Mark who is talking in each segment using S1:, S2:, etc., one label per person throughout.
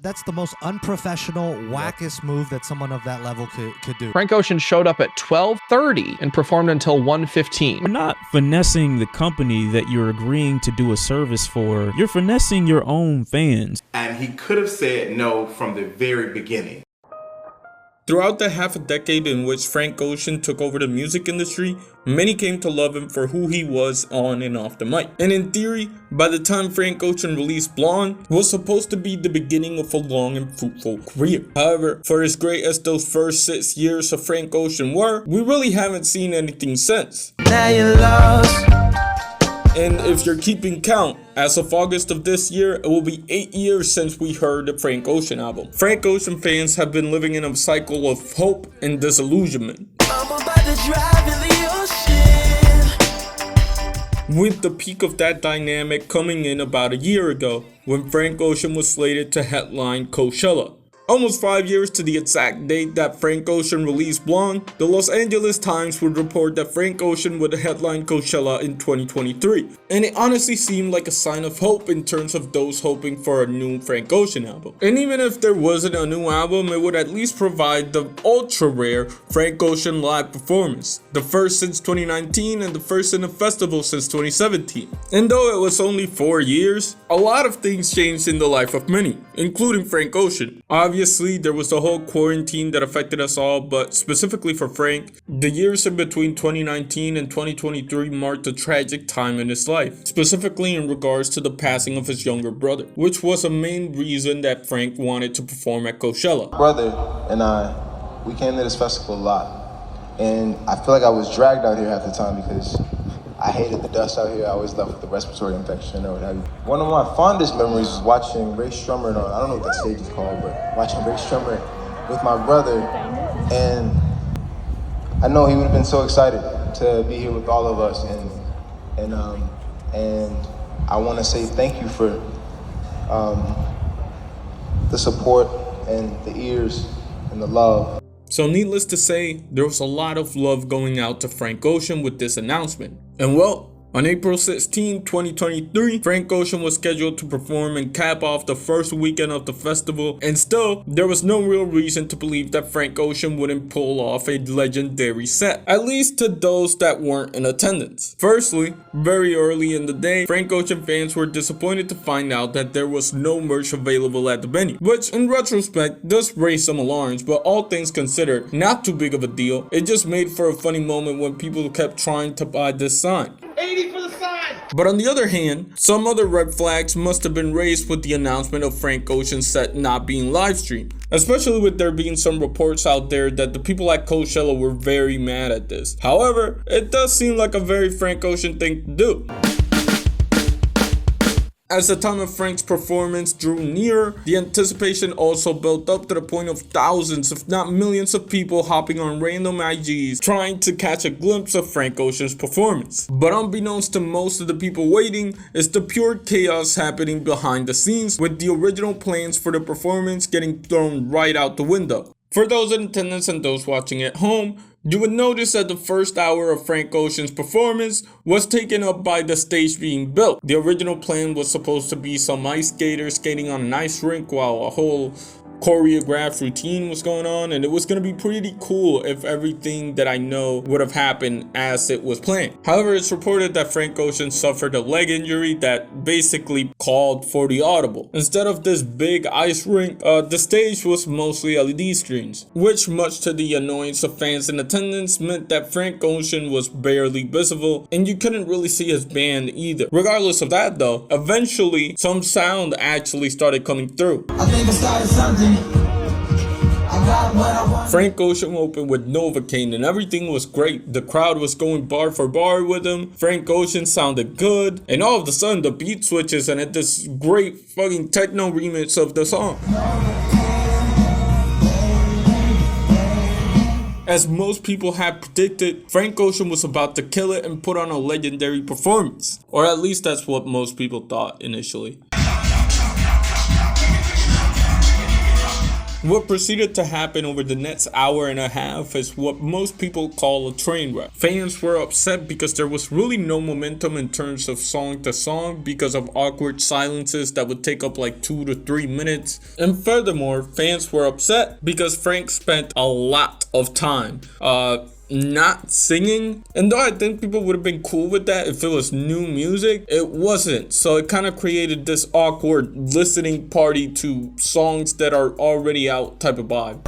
S1: That's the most unprofessional, wackest move that someone of that level could do.
S2: Frank Ocean showed up at 12:30 and performed until 1:15.
S3: You're not finessing the company that you're agreeing to do a service for. You're finessing your own fans.
S4: And he could have said no from the very beginning.
S5: Throughout the half a decade in which Frank Ocean took over the music industry, many came to love him for who he was on and off the mic. And in theory, by the time Frank Ocean released Blonde, was supposed to be the beginning of a long and fruitful career. However, for as great as those first 6 years of Frank Ocean were, we really haven't seen anything since.
S6: Now you're lost.
S5: And if you're keeping count, as of August of this year, it will be 8 years since we heard the Frank Ocean album. Frank Ocean fans have been living in a cycle of hope and disillusionment,
S6: I'm about to drive in the ocean.
S5: with the peak of that dynamic coming in about a year ago, when Frank Ocean was slated to headline Coachella. Almost 5 years to the exact date that Frank Ocean released Blonde, the Los Angeles Times would report that Frank Ocean would headline Coachella in 2023. And it honestly seemed like a sign of hope in terms of those hoping for a new Frank Ocean album. And even if there wasn't a new album, it would at least provide the ultra rare Frank Ocean live performance, the first since 2019 and the first in a festival since 2017. And though it was only 4 years, a lot of things changed in the life of many, including Frank Ocean. Obviously, there was the whole quarantine that affected us all, but specifically for Frank, the years in between 2019 and 2023 marked a tragic time in his life, specifically in regards to the passing of his younger brother, which was a main reason that Frank wanted to perform at Coachella.
S7: Brother and I, we came to this festival a lot, and I feel like I was dragged out here half the time because I hated the dust out here. I always left with the respiratory infection or what have you. One of my fondest memories was watching Ray Strummer, I don't know what that stage is called, but watching Ray Strummer with my brother, and I know he would have been so excited to be here with all of us, and I want to say thank you for the support and the ears and the love.
S5: So needless to say, there was a lot of love going out to Frank Ocean with this announcement. And well, on April 16, 2023, Frank Ocean was scheduled to perform and cap off the first weekend of the festival, and still, there was no real reason to believe that Frank Ocean wouldn't pull off a legendary set, at least to those that weren't in attendance. Firstly, very early in the day, Frank Ocean fans were disappointed to find out that there was no merch available at the venue, which in retrospect does raise some alarms, but all things considered, not too big of a deal. It just made for a funny moment when people kept trying to buy this sign.
S4: 80 for the sign!
S5: But on the other hand, some other red flags must have been raised with the announcement of Frank Ocean's set not being live streamed, especially with there being some reports out there that the people at Coachella were very mad at this. However, it does seem like a very Frank Ocean thing to do. As the time of Frank's performance drew nearer, the anticipation also built up to the point of thousands, if not millions of people hopping on random IGs trying to catch a glimpse of Frank Ocean's performance. But unbeknownst to most of the people waiting is the pure chaos happening behind the scenes, with the original plans for the performance getting thrown right out the window. For those in attendance and those watching at home, you would notice that the first hour of Frank Ocean's performance was taken up by the stage being built. The original plan was supposed to be some ice skaters skating on an ice rink while a whole choreographed routine was going on, and it was going to be pretty cool if everything that I know would have happened as it was planned. However, it's reported that Frank Ocean suffered a leg injury that basically called for the audible. Instead of this big ice rink, the stage was mostly LED screens, which, much to the annoyance of fans in attendance, meant that Frank Ocean was barely visible and you couldn't really see his band either. Regardless of that though, eventually some sound actually started coming through.
S6: I think I started something. I got what I want.
S5: Frank Ocean opened with Novocaine and everything was great. The crowd was going bar for bar with him. Frank Ocean sounded good. And all of a sudden the beat switches and it this great fucking techno remix of the song. As most people had predicted, Frank Ocean was about to kill it and put on a legendary performance. Or at least that's what most people thought initially. What proceeded to happen over the next hour and a half is what most people call a train wreck. Fans were upset because there was really no momentum in terms of song to song because of awkward silences that would take up like 2 to 3 minutes. And furthermore, fans were upset because Frank spent a lot of time not singing. And though I think people would have been cool with that if it was new music, it wasn't. So it kind of created this awkward listening party to songs that are already out type of vibe.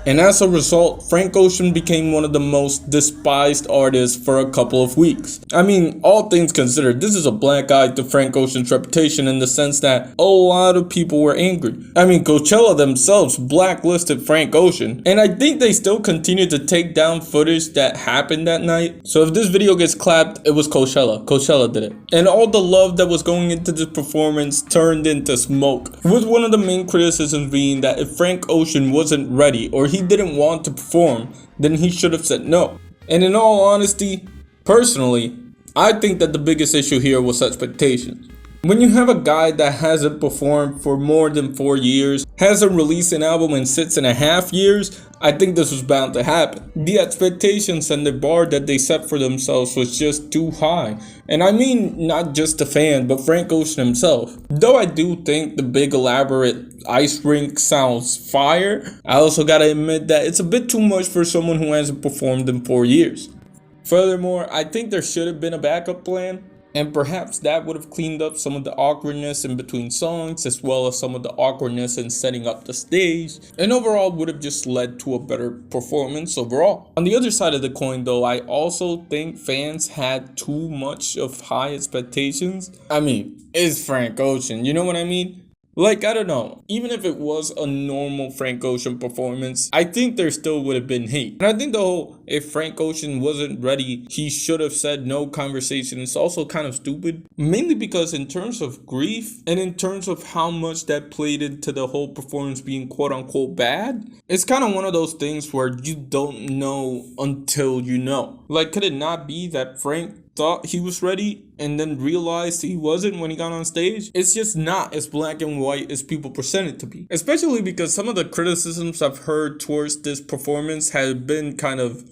S5: And as a result, Frank Ocean became one of the most despised artists for a couple of weeks. I mean, all things considered, this is a black eye to Frank Ocean's reputation in the sense that a lot of people were angry. I mean, Coachella themselves blacklisted Frank Ocean, and I think they still continue to take down footage that happened that night. So if this video gets clapped, it was Coachella. Coachella did it. And all the love that was going into this performance turned into smoke. With one of the main criticisms being that if Frank Ocean wasn't ready or he didn't want to perform, then he should have said no. And in all honesty, personally, I think that the biggest issue here was expectations. When you have a guy that hasn't performed for more than 4 years, hasn't released an album in 6.5 years, I think this was bound to happen. The expectations and the bar that they set for themselves was just too high. And I mean not just the fan, but Frank Ocean himself. Though I do think the big elaborate ice rink sounds fire, I also gotta admit that it's a bit too much for someone who hasn't performed in 4 years. Furthermore, I think there should have been a backup plan. And perhaps that would have cleaned up some of the awkwardness in between songs, as well as some of the awkwardness in setting up the stage, and overall would have just led to a better performance overall. On the other side of the coin though, I also think fans had too much of high expectations. I mean, it's Frank Ocean, you know what I mean? Like, I don't know, even if it was a normal Frank Ocean performance, I think there still would have been hate. And I think the whole, if Frank Ocean wasn't ready, he should have said no conversation is also kind of stupid. Mainly because in terms of grief, and in terms of how much that played into the whole performance being quote unquote bad, it's kind of one of those things where you don't know until you know. Like, could it not be that Frank thought he was ready and then realized he wasn't when he got on stage? It's just not as black and white as people present it to be. Especially because some of the criticisms I've heard towards this performance have been kind of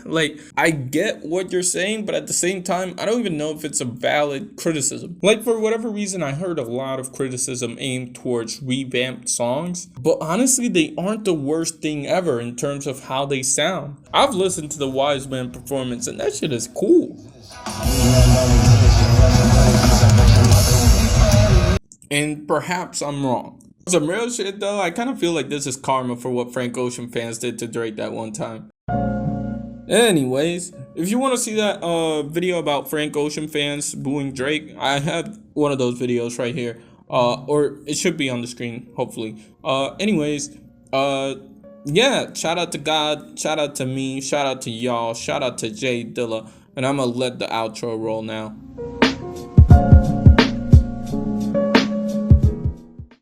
S5: like, I get what you're saying, but at the same time, I don't even know if it's a valid criticism. Like, for whatever reason, I heard a lot of criticism aimed towards revamped songs, but honestly, they aren't the worst thing ever in terms of how they sound. I've listened to the Wise Man performance and that shit is cool. And perhaps I'm wrong. Some real shit though, I kind of feel like this is karma for what Frank Ocean fans did to Drake that one time. Anyways, if you want to see that video about Frank Ocean fans booing Drake, I have one of those videos right here. Or it should be on the screen, hopefully. Yeah, shout out to God, shout out to me, shout out to y'all, shout out to Jay Dilla. And I'm gonna let the outro roll now.